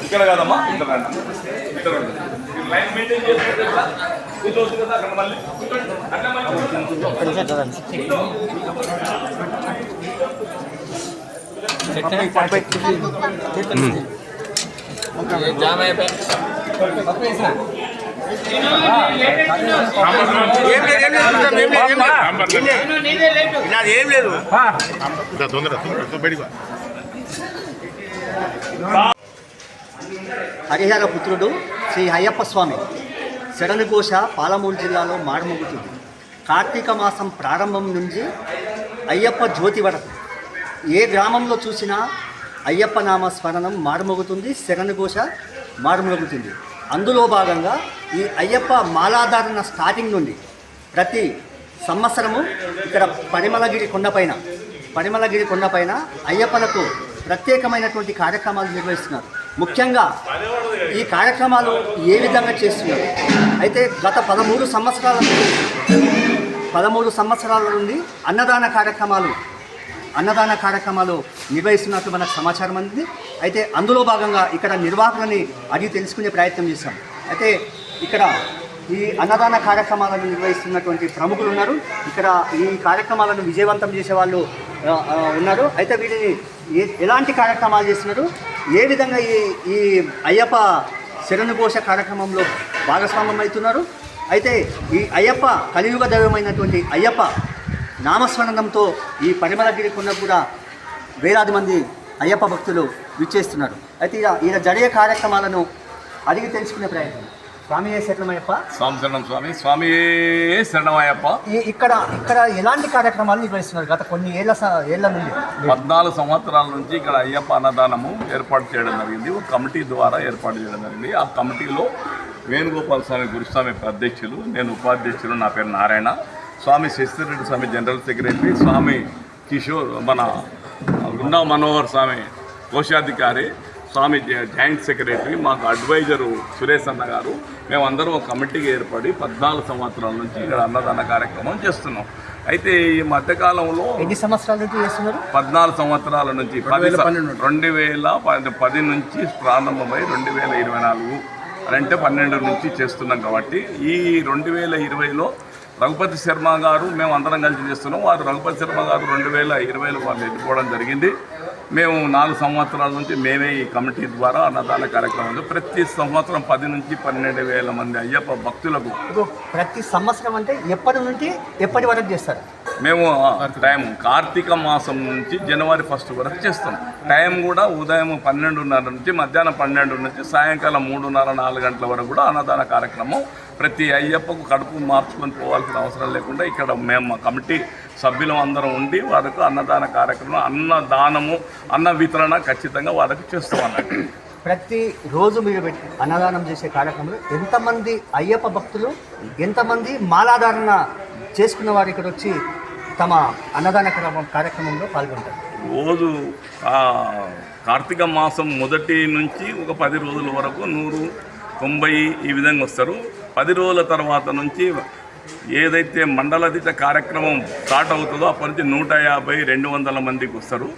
ఇక్కడ కాదమ్మా ఇక్కడ ఇక్కడ లైన్ మెయింటైన్ చేస్తే కూర్చోవచ్చు కదా అక్కడ మళ్ళీ జామ్ అయిపోయి ఏం లేదు హరిహర పుత్రుడు శ్రీ అయ్యప్ప స్వామి శరణఘోష పాలమూరు జిల్లాలో మారుమోగుతుంది. కార్తీక మాసం ప్రారంభం నుంచి అయ్యప్ప జ్యోతి వరకు ఏ గ్రామంలో చూసినా అయ్యప్ప నామ స్మరణం మారుమోగుతుంది, శరణఘోష మారుమోగుతుంది. అందులో భాగంగా ఈ అయ్యప్ప మాలాధారణ స్టార్టింగ్ నుండి ప్రతి సంవత్సరము ఇక్కడ పరిమళగిరి కొండపైన అయ్యప్పలకు ప్రత్యేకమైనటువంటి కార్యక్రమాలు నిర్వహిస్తున్నారు. ముఖ్యంగా ఈ కార్యక్రమాలు ఏ విధంగా చేస్తున్నారు అయితే గత 13 సంవత్సరాల నుండి అన్నదాన కార్యక్రమాలు నిర్వహిస్తున్నట్టు మనకు సమాచారం అందింది. అయితే అందులో భాగంగా ఇక్కడ నిర్వాహకులని అడిగి తెలుసుకునే ప్రయత్నం చేశాం. అయితే ఇక్కడ ఈ అన్నదాన కార్యక్రమాలను నిర్వహిస్తున్నటువంటి ప్రముఖులు ఉన్నారు. ఇక్కడ ఈ కార్యక్రమాలను విజయవంతం చేసే వాళ్ళు ఉన్నారు. అయితే వీరిని ఎలాంటి కార్యక్రమాలు చేస్తున్నారు, ఏ విధంగా ఈ అయ్యప్ప శరణఘోష కార్యక్రమంలో భాగస్వామ్యం అవుతున్నారు. అయితే ఈ అయ్యప్ప కలియుగ దైవమైనటువంటి అయ్యప్ప నామస్మరణంతో ఈ పరిమళగిరి కొండ కూడా వేలాది మంది అయ్యప్ప భక్తులు విచ్చేస్తున్నారు. అయితే ఈయన జరిగే కార్యక్రమాలను అడిగి తెలుసుకునే ప్రయత్నం. స్వామి శరణమయ్యప్ప. స్వామి స్వామి శరణమయ్యప్ప. ఇక్కడ ఎలాంటి కార్యక్రమాలు నిర్వహిస్తున్నారు గత కొన్ని ఏళ్ల నుండి? 14 సంవత్సరాల నుంచి ఇక్కడ అయ్యప్ప అన్నదానము ఏర్పాటు చేయడం జరిగింది. ఒక కమిటీ ద్వారా ఏర్పాటు చేయడం జరిగింది. ఆ కమిటీలో వేణుగోపాల స్వామి గురుస్వామి అధ్యక్షులు, నేను ఉపాధ్యక్షులు, నా పేరు నారాయణ. స్వామి శశిరెడ్డి స్వామి జనరల్ సెక్రటరీ, స్వామి కిషోర్ మన గుండా మనోహర్ స్వామి కోశాధికారి, స్వామి జాయింట్ సెక్రటరీ, మాకు అడ్వైజరు సురేష్ అన్న గారు, మేమందరం ఒక కమిటీకి ఏర్పడి 14 సంవత్సరాల నుంచి ఇక్కడ అన్నదాన కార్యక్రమం చేస్తున్నాం. అయితే ఈ మధ్యకాలంలో ఎన్ని సంవత్సరాల నుంచి చేస్తున్నారు? 14 సంవత్సరాల నుంచి 2010 నుంచి ప్రారంభమై 2024 అంటే 12 నుంచి చేస్తున్నాం. కాబట్టి ఈ 2020లో రఘుపతి శర్మ గారు మేము అందరం కలిసి చేస్తున్నాం. వారు రఘుపతి శర్మ గారు 2020లో వాళ్ళు వెళ్ళిపోవడం జరిగింది. మేము 4 సంవత్సరాల నుంచి మేమే ఈ కమిటీ ద్వారా అన్నదాన కార్యక్రమం ప్రతి సంవత్సరం 10 నుంచి 12,000 మంది అయ్యప్ప భక్తులకు. ప్రతి సంవత్సరం అంటే ఎప్పటి నుంచి ఎప్పటి వరకు చేస్తారు? మేము టైం కార్తీక మాసం నుంచి జనవరి 1 వరకు చేస్తాం. టైం కూడా ఉదయం 12:30 నుంచి మధ్యాహ్నం 12 నుంచి సాయంకాలం 3:30-4 గంటల వరకు కూడా అన్నదాన కార్యక్రమం. ప్రతి అయ్యప్పకు కడుపు మార్చుకొని పోవాల్సిన అవసరం లేకుండా ఇక్కడ మేము మా కమిటీ సభ్యులం అందరం ఉండి వారికి అన్నదాన కార్యక్రమం, అన్నదానము, అన్న వితరణ ఖచ్చితంగా వారికి చేస్తాం అన్నట్టు. ప్రతిరోజు మీరు అన్నదానం చేసే కార్యక్రమంలో ఎంతమంది అయ్యప్ప భక్తులు, ఎంతమంది మాలాధారణ చేసుకున్న వారు ఇక్కడ వచ్చి తమ అన్నదాన కార్యక్రమంలో పాల్గొంటారు? రోజు కార్తీక మాసం మొదటి నుంచి ఒక 10 రోజుల వరకు 100, 90 ఈ విధంగా వస్తారు. 10 రోజుల తర్వాత నుంచి ఏదైతే మండలాతీత కార్యక్రమం స్టార్ట్ అవుతుందో అప్పటి నుంచి 150-200 మందికి వస్తారు.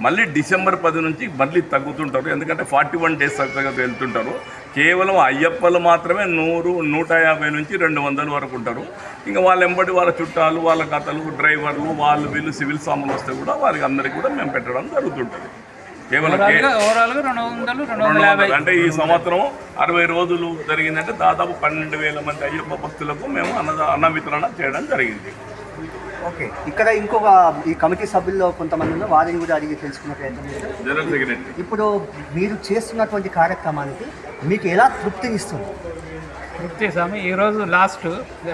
మళ్ళీ డిసెంబర్ 10 నుంచి మళ్ళీ తగ్గుతుంటారు. ఎందుకంటే 41 డేస్ వెళ్తుంటారు. కేవలం అయ్యప్పలు మాత్రమే 100-150 నుంచి 200 వరకు ఉంటారు. ఇంకా వాళ్ళ ఎంబడి వాళ్ళ చుట్టాలు, వాళ్ళ కథలు, డ్రైవర్లు, వీళ్ళు సివిల్ సామాన్లు వస్తే కూడా వారికి అందరికీ కూడా మేము పెట్టడం జరుగుతుంటుంది. కేవలం 250 అంటే ఈ సంవత్సరం 60 రోజులు జరిగిందంటే దాదాపు 12,000 మంది అయ్యప్ప భక్తులకు మేము అన్న వితరణ చేయడం జరిగింది. ఓకే, ఇక్కడ ఇంకొక ఈ కమిటీ సభ్యుల్లో కొంతమంది వారిని కూడా అడిగి తెలుసుకున్న ప్రయత్నం చేశారు. జనరల్ సెక్రటరీ, ఇప్పుడు మీరు చేస్తున్నటువంటి కార్యక్రమానికి మీకు ఎలా తృప్తినిస్తుంది? తృప్తి స్వామి ఈరోజు లాస్ట్.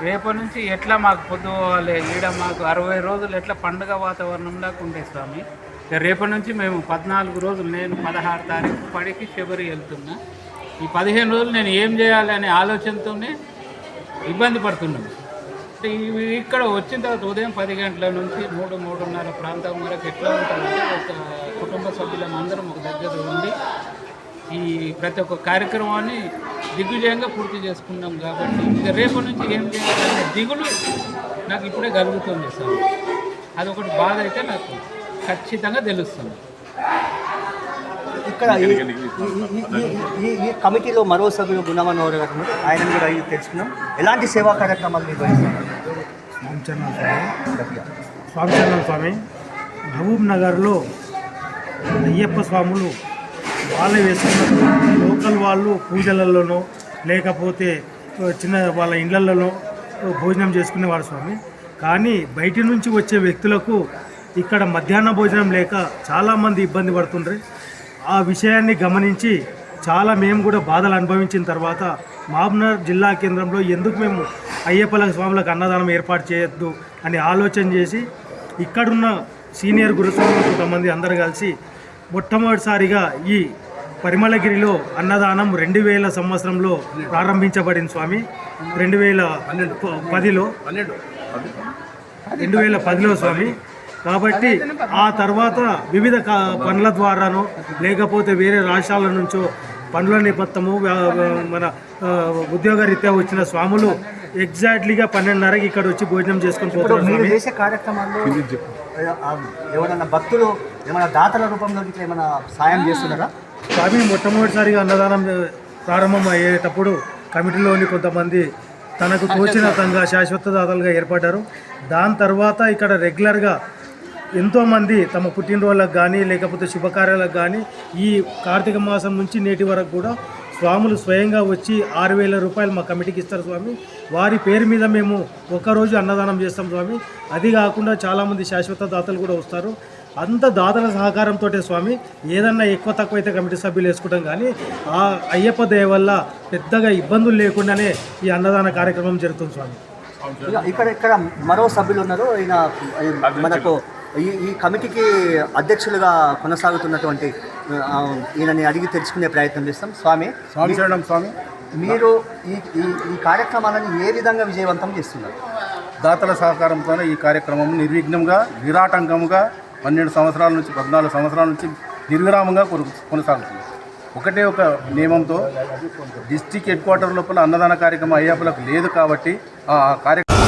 రేపటి నుంచి ఎట్లా మాకు పొద్దు పోవాలి, ఈడ మాకు 60 రోజులు ఎట్లా పండుగ వాతావరణం దాకా ఉండే స్వామి. రేపటి నుంచి మేము 14 రోజులు, నేను 16 తారీఖు పడికి శబరి వెళ్తున్నా. ఈ 15 రోజులు నేను ఏం చేయాలి అనే ఆలోచనతోనే ఇబ్బంది పడుతున్నాను. ఇక్కడ వచ్చిన తర్వాత ఉదయం 10 గంటల నుంచి 3-3:30 ప్రాంతం వరకు ఎట్లా ఉంటుందంటే ఒక కుటుంబ సభ్యులం అందరం ఒక దగ్గర ఉండి ఈ ప్రతి ఒక్క కార్యక్రమాన్ని దిగ్విజయంగా పూర్తి చేసుకున్నాం. కాబట్టి ఇక రేపటి నుంచి ఏం చేయాలనే దిగులు నాకు ఇప్పుడే కలుగుతుంది సార్. అదొకటి బాధ అయితే నాకు ఖచ్చితంగా తెలుస్తుంది. ఇక్కడ ఈ కమిటీలో మరో సభ్యులు గుణమనోహర్ గారు ఉన్నారు. ఆయన కూడా ఇది తెలుసుకున్నాం. ఎలాంటి సేవా కార్యక్రమాలు నిర్వహిస్తున్నారు? స్వామిచరణం స్వామి మహబూబ్ నగర్లో అయ్యప్ప స్వాములు వాళ్ళే వేసుకున్న లోకల్ వాళ్ళు పూజలలోనో లేకపోతే చిన్న వాళ్ళ ఇళ్లలోనో భోజనం చేసుకునేవారు స్వామి. కానీ బయటి నుంచి వచ్చే వ్యక్తులకు ఇక్కడ మధ్యాహ్న భోజనం లేక చాలామంది ఇబ్బంది పడుతుండ్రు. ఆ విషయాన్ని గమనించి మేము కూడా బాధలు అనుభవించిన తర్వాత మహబూబ్నగర్ జిల్లా కేంద్రంలో ఎందుకు మేము అయ్యప్పల స్వాములకు అన్నదానం ఏర్పాటు చేయొద్దు అని ఆలోచన చేసి ఇక్కడున్న సీనియర్ గురుస్వాములు కొంతమంది అందరు కలిసి మొట్టమొదటిసారిగా ఈ పరిమళగిరిలో అన్నదానం 2000 సంవత్సరంలో ప్రారంభించబడింది స్వామి. 2010లో స్వామి. కాబట్టి ఆ తర్వాత వివిధ పనుల ద్వారానో లేకపోతే వేరే రాష్ట్రాల నుంచో పనుల నిమిత్తము మన ఉద్యోగరీత్యా వచ్చిన స్వాములు ఎగ్జాక్ట్లీగా 12:30కి ఇక్కడ వచ్చి భోజనం చేసుకొని పోతున్నారు. మీరు చేసే కార్యక్రమాల్లో ఎవరైనా భక్తులు ఏమైనా దాతల రూపంలో ఇట్లా ఏమైనా సాయం చేస్తున్నారా? స్వామి మొట్టమొదటిసారిగా అన్నదానం ప్రారంభం అయ్యేటప్పుడు కమిటీలోని కొంతమంది తనకు తోచిన తంగా శాశ్వత దాతలుగా ఏర్పడ్డారు. దాని తర్వాత ఇక్కడ రెగ్యులర్గా ఎంతోమంది తమ పుట్టినరోజులకు కానీ లేకపోతే శుభకార్యాలకు కానీ ఈ కార్తీక మాసం నుంచి నేటి వరకు కూడా స్వాములు స్వయంగా వచ్చి 6,000 రూపాయలు మా కమిటీకి ఇస్తారు స్వామి. వారి పేరు మీద మేము ఒకరోజు అన్నదానం చేస్తాం స్వామి. అది కాకుండా చాలామంది శాశ్వత దాతలు కూడా వస్తారు. అంత దాతల సహకారంతో స్వామి ఏదన్నా ఎక్కువ తక్కువ అయితే కమిటీ సభ్యులు వేసుకుంటాం. కానీ ఆ అయ్యప్ప దయ వల్ల పెద్దగా ఇబ్బందులు లేకుండానే ఈ అన్నదాన కార్యక్రమం జరుగుతుంది స్వామి. ఇక్కడ మరో సభ్యులు ఉన్నారు. ఈయన మనకు ఈ కమిటీకి అధ్యక్షులుగా కొనసాగుతున్నటువంటి ఈయనని అడిగి తెలుసుకునే ప్రయత్నం చేస్తాం. స్వామిచరణం స్వామి, మీరు ఈ కార్యక్రమాలను ఏ విధంగా విజయవంతం చేస్తున్నారు? దాతల సహకారంతో ఈ కార్యక్రమం నిర్విఘ్నంగా నిరాటంకముగా 12 సంవత్సరాల నుంచి 14 సంవత్సరాల నుంచి నిర్విరామంగా కొనసాగుతుంది. ఒకటే ఒక నియమంతో డిస్టిక్ హెడ్ క్వార్టర్ లోపల అన్నదాన కార్యక్రమం అయ్యప్పలకు లేదు కాబట్టి ఆ కార్యక్రమం